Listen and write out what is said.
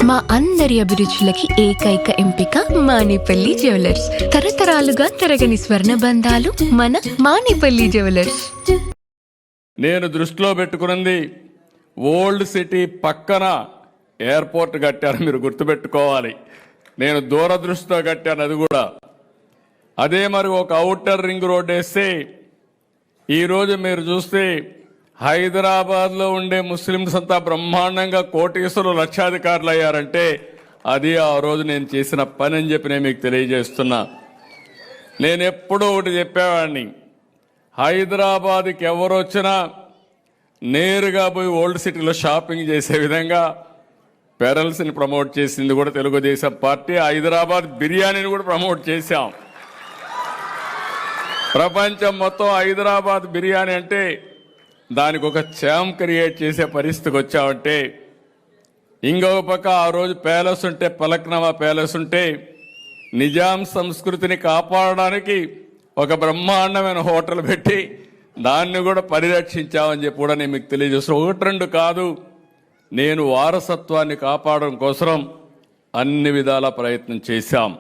మా అందరి అభిరుచులకి ఏకైక ఎంపిక మానేపల్లి జ్యువెలర్స్. తరతరాలుగా తరగని స్వర్ణ బంధాలు మన మానేపల్లి జ్యువెలర్స్. నేను దృష్టిలో పెట్టుకున్నది ఓల్డ్ సిటీ పక్కన ఎయిర్పోర్ట్ కట్టాను, మీరు గుర్తుపెట్టుకోవాలి. నేను దూరదృష్టితో కట్టాను అది కూడా. అదే మరి ఒక ఔటర్ రింగ్ రోడ్ వేస్తే ఈరోజు మీరు చూస్తే హైదరాబాద్లో ఉండే ముస్లింస్ అంతా బ్రహ్మాండంగా కోటీశ్వరులు లక్షాధికారులు అయ్యారంటే అది ఆ రోజు నేను చేసిన పని అని చెప్పి నేను మీకు తెలియజేస్తున్నా. నేను ఎప్పుడూ ఒకటి చెప్పేవాడిని, హైదరాబాద్కి ఎవరు వచ్చినా నేరుగా పోయి ఓల్డ్ సిటీలో షాపింగ్ చేసే విధంగా పెరల్స్ని ప్రమోట్ చేసింది కూడా తెలుగుదేశం పార్టీ. హైదరాబాద్ బిర్యానీని కూడా ప్రమోట్ చేశాం. ప్రపంచం మొత్తం హైదరాబాద్ బిర్యానీ అంటే దానికి ఒక ఛాంప్ క్రియేట్ చేసే పరిస్థితికి వచ్చామంటే, ఇంకొక పక్క ఆ రోజు ప్యాలెస్ ఉంటే, పలక్నమా ప్యాలెస్ ఉంటే నిజాం సంస్కృతిని కాపాడడానికి ఒక బ్రహ్మాండమైన హోటల్ పెట్టి దాన్ని కూడా పరిరక్షించామని చెప్పి కూడా నేను మీకు తెలియజేస్తాను. ఒకటి రెండు కాదు, నేను వారసత్వాన్ని కాపాడడం కోసం అన్ని విధాల ప్రయత్నం చేశాం.